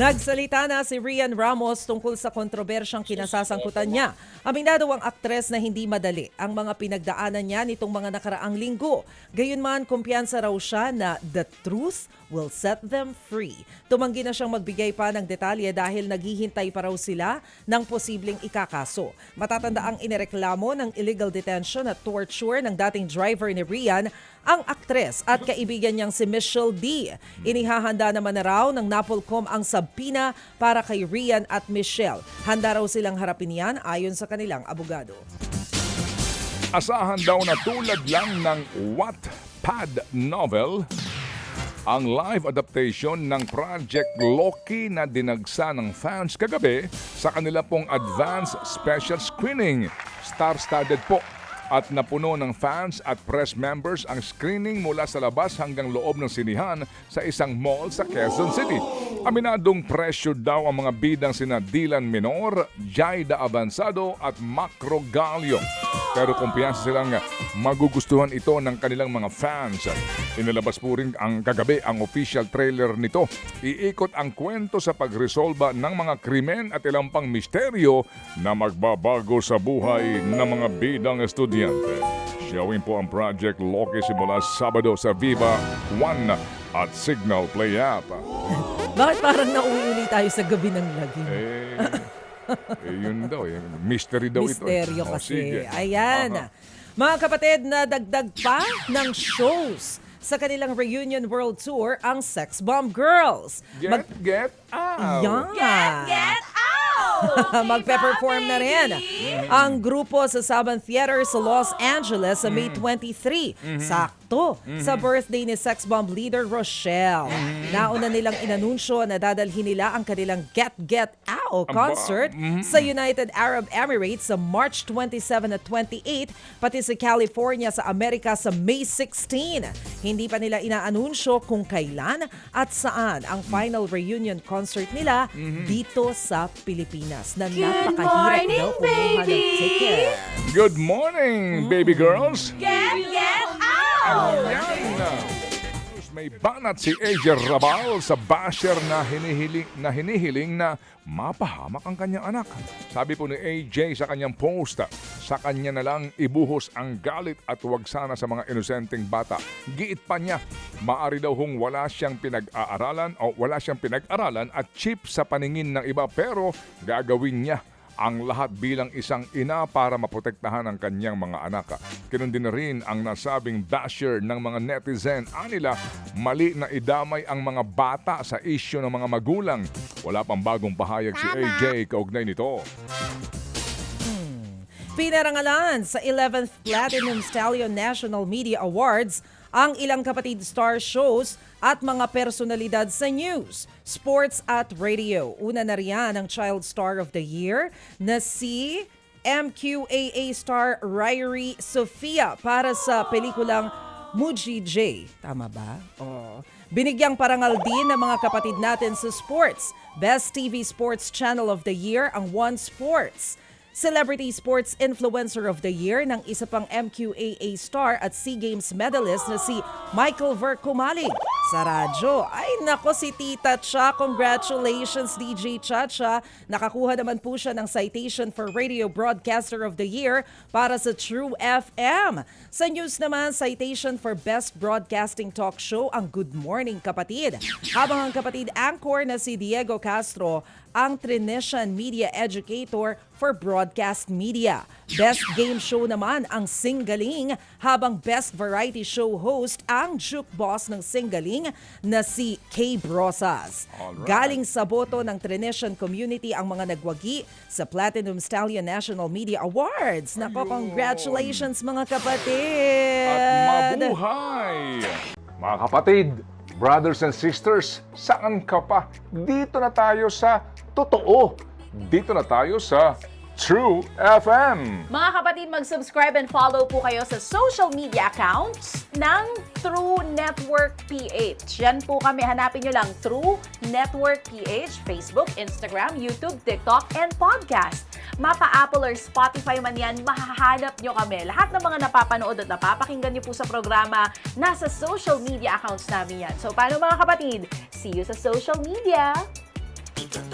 Nagsalita na si Rian Ramos tungkol sa kontrobersyang kinasasangkutan niya. Aminado ang aktres na hindi madali ang mga pinagdaanan niya nitong mga nakaraang linggo. Gayunman, kumpiyansa raw siya na the truth will set them free. Tumanggi na siyang magbigay pa ng detalye dahil naghihintay pa raw sila ng posibleng ikakaso. Matatanda ang inireklamo ng illegal detention at torture ng dating driver ni Rian, ang aktres at kaibigan niyang si Michelle D. Inihahanda naman na raw ng Napolcom ang sabpina para kay Rian at Michelle. Handa raw silang harapin yan ayon sa kanilang abogado. Asahan daw na tulad lang ng Wattpad novel, ang live adaptation ng Project Loki na dinagsa ng fans kagabi sa kanila pong advance special screening. Star-studded po at napuno ng fans at press members ang screening mula sa labas hanggang loob ng sinihan sa isang mall sa Quezon City. Aminadong presyo daw ang mga bidang sina Dylan Minor, Jaida Avanzado at Macro Gallo. Pero kumpiyansa silang magugustuhan ito ng kanilang mga fans. Inilabas po rin ang kagabi ang official trailer nito. Iikot ang kwento sa pagresolba ng mga krimen at ilang pang misteryo na magbabago sa buhay ng mga bidang estudyante. Showing po ang Project Loki simula Sabado sa Viva 1 at Signal Play App. Bakit parang nauuli tayo sa gabi ng lagim? Yun daw. Mystery daw ito. Misteryo kasi. Sige. Ayan. Mga kapatid, na dagdag pa ng shows sa kanilang reunion world tour ang Sex Bomb Girls. Get out! Yan. Get out! Magpe-perform na rin ang grupo sa Saban Theater sa Los Angeles sa May 23. Sakto sa birthday ni Sex Bomb leader Rochelle. Nauna nilang inanunsyo na dadalhin nila ang kanilang Get Out concert sa United Arab Emirates sa March 27 at 28, pati sa California sa Amerika sa May 16. Hindi pa nila inaanunsyo kung kailan at saan ang final reunion concert nila dito sa Pilipinas na napakahirap daw kumuha ng ticket. Good morning, baby girls! Get out! Ayan! May banat si AJ Rabal sa basher na hinihiling na mapahamak ang kanyang anak. Sabi po ni AJ sa kanyang post, sa kanya na lang ibuhos ang galit at huwag sana sa mga inosenteng bata. Giit pa niya, maari daw hong wala siyang pinag-aralan at cheap sa paningin ng iba pero gagawin niya ang lahat bilang isang ina para maprotektahan ang kanyang mga anak. Kinundi na rin ang nasabing basher ng mga netizen. Anila, mali na idamay ang mga bata sa isyu ng mga magulang. Wala pang bagong pahayag si AJ kaugnay nito. Pinarangalan sa 11th Platinum Stallion National Media Awards ang ilang kapatid star shows at mga personalidad sa news, sports at radio. Una na riyan ang Child Star of the Year na si MQAA star Ryrie Sofia para sa pelikulang Muji J. Tama ba? Oh. Binigyang parangal din ng mga kapatid natin sa sports. Best TV Sports Channel of the Year ang One Sports. Celebrity Sports Influencer of the Year ng isa pang MQAA star at SEA Games medalist na si Michael Verkumalig. Sa radyo, ay nako si Tita Cha, congratulations DJ Chacha. Nakakuha naman po siya ng citation for Radio Broadcaster of the Year para sa True FM. Sa news naman, citation for Best Broadcasting Talk Show ang Good Morning Kapatid. Habang ang kapatid anchor na si Diego Castro ang Trinitian Media Educator for Broadcast Media. Best Game Show naman ang Singaling, habang Best Variety Show Host ang Juke Boss ng Singaling na si Kay Brosas. Alright. Galing sa boto ng Trinitian community ang mga nagwagi sa Platinum Stallion National Media Awards. Nako, congratulations mga kapatid! At mabuhay! Mga kapatid, brothers and sisters, saan ka pa? Dito na tayo sa totoo. Dito na tayo sa True FM. Mga kapatid, mag-subscribe and follow po kayo sa social media accounts ng True Network PH. Yan po kami, hanapin nyo lang True Network PH, Facebook, Instagram, YouTube, TikTok, and podcast. Mapa Apple or Spotify man yan, mahahanap nyo kami. Lahat ng mga napapanood at napapakinggan nyo po sa programa, nasa social media accounts namin yan. So paano mga kapatid? See you sa social media! Africa.